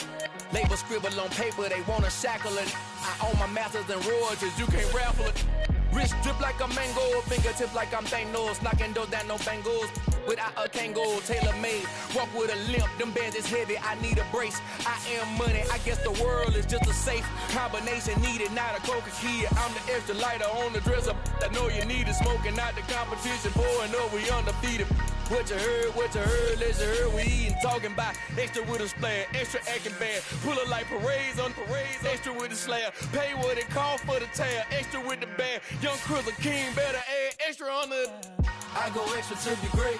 Speaker 6: Label scribble on paper, they wanna shackle it. I own my masters and royalties, you can't raffle it. Wrist drip like a mango, fingertips like I'm Thanos, knocking those down no bangles. Without a Kango, tailor-made, walk with a limp, them bands is heavy, I need a brace. I am money, I guess the world is just a safe combination needed, not a coca key. I'm the extra lighter on the dresser, I know you need it, smoking out the competition, pouring up, we undefeated. What you heard, let's you heard, we eating, talking about extra with a splash, extra acting bad, pull it like parades on parades, extra with the slab, pay what it cost for the tail, extra with the bag, young Crizzle King, better add extra on the... I go extra to be great.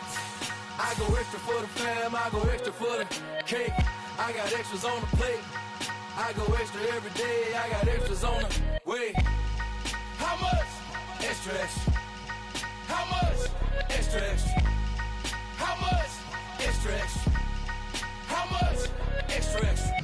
Speaker 6: I go extra for the fam, I go extra for the cake. I got extras on the plate. I go extra every day, I got extras on the way. How much? Extra, extra. How much? Extra, extra. How much? Extra, extra. How much? Extra, extra.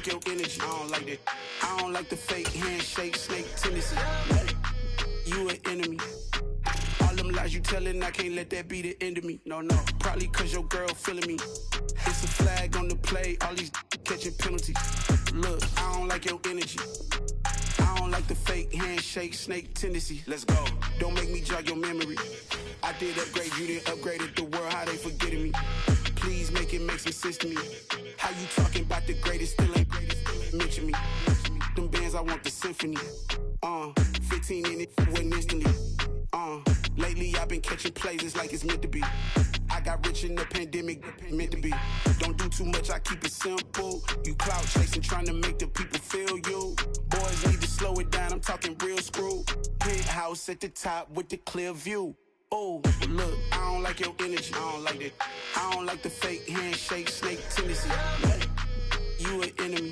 Speaker 7: Your energy, I don't like that. I don't like the fake handshake, snake tendency. You an enemy. All them lies you telling, I can't let that be the end of me. No, probably cause your girl feeling me. It's a flag on the play, all these catching penalties. Look, I don't like your energy. I don't like the fake handshake, snake tendency. Let's go. Don't make me jog your memory. I did upgrade, you didn't upgrade it. The world, how they forgetting me. Please make it make some sense to me. How you talking about the greatest, still ain't mention me. Them bands, I want the symphony. 15 in it, wasn't instantly. Lately I've been catching plays, it's like it's meant to be. I got rich in the pandemic, meant to be. Don't do too much, I keep it simple. You clout chasing, trying to make the people feel you. Boys need to slow it down, I'm talking real screw. Penthouse at the top with the clear view. Oh, look, I don't like your energy, I don't like that. I don't like the fake handshake, snake tendency. You an enemy.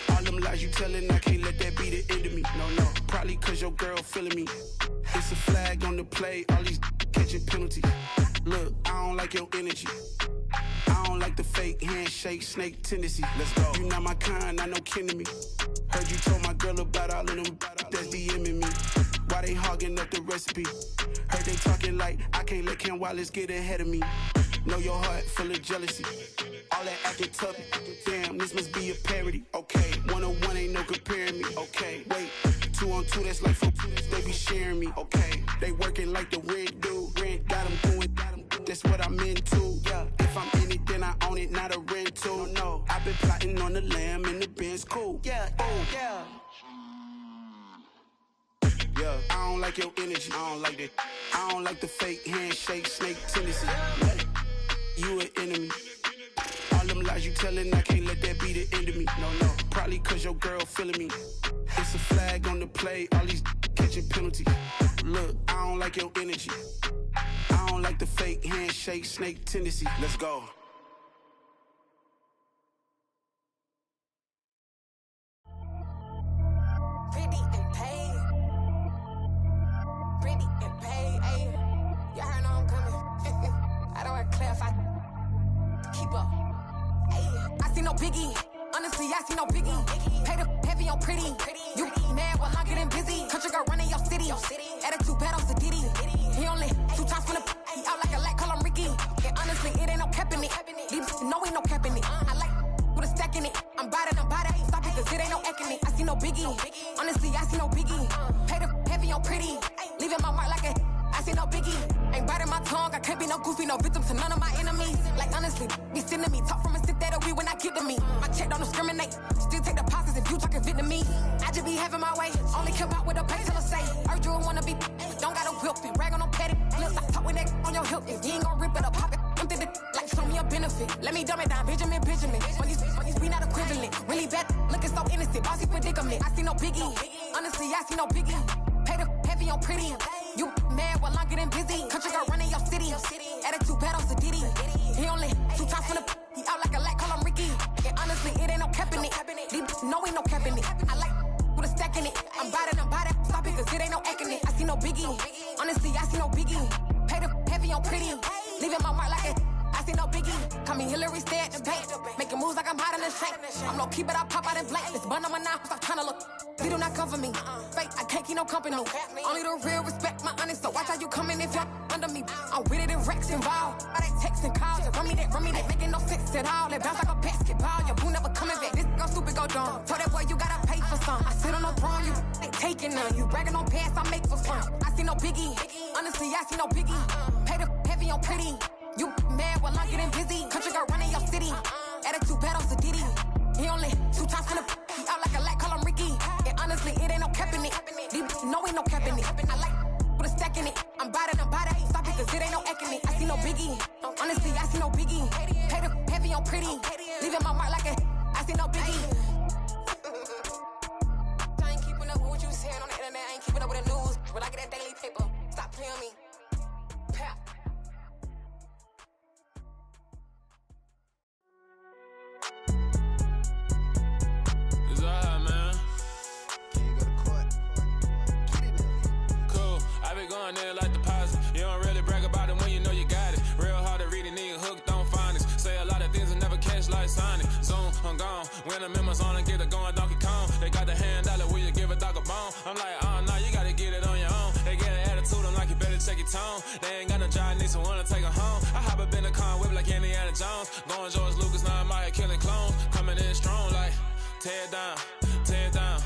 Speaker 7: All them lies you telling I can't let that be the end of me. No, probably cause your girl feeling me. It's a flag on the play, all these catching penalties. Look, I don't like your energy. I don't like the fake handshake, snake tendency. Let's go. You not my kind, I know kin to me. Heard you told my girl about all of them that's DMing me. Why they hogging up the recipe? Heard they talking like I can't let Ken Wallace get ahead of me. Know your heart full of jealousy. All that acting tough, damn, this must be a parody. Okay, 1-on-1 ain't no comparing me. Okay, wait, 2-on-2, that's like 4, they be sharing me. Okay, they working like the rent dude. Rent got them doing, that's what I'm into. Yeah, if I'm in it, then I own it, not a rental. No, I've been plotting on the lamb and the Benz cool. Yeah, oh, yeah. Yeah, I don't like your energy, I don't like that. I don't like the fake handshake, snake tendency. You an enemy. All them lies you telling, I can't let that be the end of me. No, probably cause your girl feeling me. It's a flag on the play, all these catching penalties. Look, I don't like your energy. I don't like the fake handshake, snake tendency. Let's go.
Speaker 8: Pretty and paid. Pretty and paid, ayy. Y'all heard know I'm coming. I don't want to clarify. Keep up. Ayy. I see no biggie. Honestly, I see no biggie. Pay the heavy on pretty. You mad while I'm getting busy. Country girl running your city. Attitude battles to Diddy. He only 2 times from the he out like a light, call him Ricky. And honestly, it ain't no cap in it. These no ain't no cap in it. I like with a stack in it. I'm about it. Stop it, cause it ain't no acting it. I see no biggie. Honestly, I see no biggie. Pay the heavy on pretty. Leaving my mark like a I see no biggie. Ain't biting my tongue. I can't be no goofy, no victim to none of my enemies. Like honestly, be sending me talk from a sip that a weed when I get to me. My check don't discriminate. Still take deposits if you talking Vietnamese. I just be having my way. Only care about what the pay till I say. Urge you wanna be. Don't got a whip and rag on no petty. Flips, I talk with that on your hip. If you ain't gon' rip it up, pop it. Empty the like show me a benefit. Let me dumb it down, Benjamin. When these we not equivalent. Really bad, looking so innocent. Bossy predicament. I see no biggie. Honestly, I see no biggie. Pay the heavy on pretty. You mad while I'm getting busy. Country girl running your city. Attitude battles to Diddy. He only 2 times from the he out like a light, call him Ricky. And honestly, it ain't no cap in it. These no ain't no cap in it. I like with a stack in it. I'm about it. Stop it, cause it ain't no acting it. I see no biggie. Honestly, I see no biggie. Pay the heavy on pretty. Leaving my mark like a I see no biggie. Call me Hillary, stay at the bank. Making moves like I'm hot in the shank. I'm low key, but I pop out in blank. This bun on my knife, stop trying to look. They do not come for me. Fake, I can't keep no company. Only the real respect my honest. So watch how you coming if y'all under me. I'm with it and Rex involved. I they text and calls. Run me that, making no sense at all. They bounce like a basketball. Your boo never coming back. This go stupid, go dumb. Told that boy you gotta pay for some. I sit on no throne, you ain't taking none. You bragging on pants, I make for fun. I see no biggie. Honestly, I see no biggie. Pay the heavy on pretty. You mad while I'm getting busy. Country girl running your city. Attitude battles to Diddy. He only 2 times from the he out like a light, call him Ricky. And honestly, it ain't no cap in it. These no ain't no cap in it. I like with a stack in it. I'm about it. Stop it, cause it ain't no acting it. I see no biggie. Honestly, I see no biggie. Pay the heavy on pretty. Leaving my mark like a I see no biggie. I ain't keeping up with what you saying on the internet. I ain't keeping up with the news. But I get that daily paper. Stop playing me. Pap.
Speaker 9: Going there like deposit. You don't really brag about it when you know you got it. Real hard to read a nigga hooked on finance. Say a lot of things and never catch like Sonic. Zoom, I'm gone. When the memos on and get it going Donkey Kong. They got the hand dollar, will you give a dog a bone? I'm like, oh no, you gotta get it on your own. They get an attitude, I'm like, you better check your tone. They ain't got no job, need someone to take her home. I hop up in the car, whip like Indiana Jones. Going George Lucas, now I'm out here killing clones. Coming in strong like, tear down, tear down.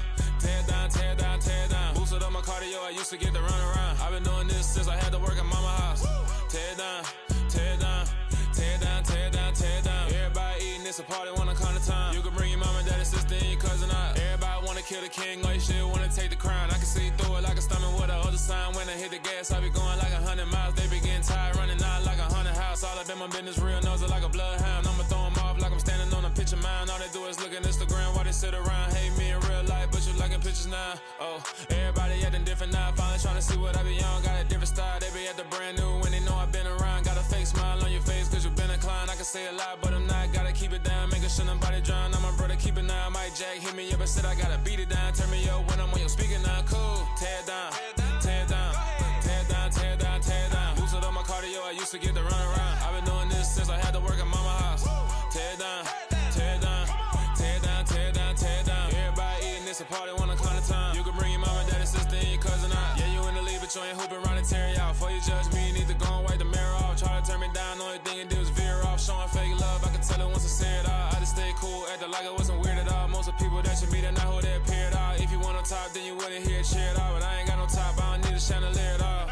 Speaker 9: Tear down, tear down, tear down. Boosted up my cardio, I used to get to run around. I've been doing this since I had to work at mama house. Tear down, tear down, tear down, tear down, tear down. Everybody eating, it's a party, wanna come to time. You can bring your mama, daddy, sister, and your cousin out. Everybody wanna kill the king, like shit, wanna take the crown. I can see through it like a stomach with a other sign. When I hit the gas, I be going like 100 miles. They be getting tired, running out like 100 house. All up in my business, real nose it like a bloodhound. I'ma throw them off like I'm standing on a picture mound. All they do is look at Instagram while they sit around. Hate me in real life, but you liking pictures now. Oh, everybody acting different now. Finally trying to see what I be on. Got a different style, they be at the brand new when they know I've been around. Got a fake smile on your face cause you been inclined. I can say a lot, but I'm not. Gotta keep it down, making sure nobody drown. I'm my brother, keep it now. Mike Jack hit me up at said I gotta beat it down. Turn me up when I'm on your speaker now. Cool. Tear down. Tear down. Tear down. Tear down. Tear down. Boosted up my cardio. I used to get to run around. I've been doing this since I had to work at mama house. Tear down. Tear down. Tear down. Tear down. Tear down. Everybody eating this a party one o'clock of time. You can bring your mama, daddy, sister, and your cousin out. Yeah, you in the lead, but you ain't hooping around and tear out. Before you judge me, you need to go and wipe the mirror off. Try to turn me down, only thing you do is veer off. Showing fake love, I can tell it once I say it all. I just stay cool, acting like I wasn't weird at all. Most of the people that you meet are not who they appear at all. If you want on top, then you wouldn't hear it cheer at all. But I ain't got no top, I don't need a chandelier at all.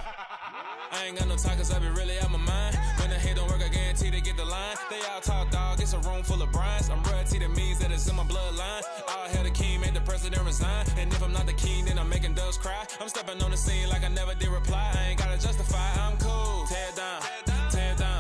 Speaker 9: I ain't got no talk, cause I be really out my mind. When the hate don't work, I guarantee they get the line. They all talk, dog, it's a room full of brines. I'm royalty, that means that it's in my bloodline. All hail the king, made the president resign. And if I'm not the king, then I'm making doves cry. I'm stepping on the scene like I never did reply. I ain't gotta justify, I'm cool. Tear down.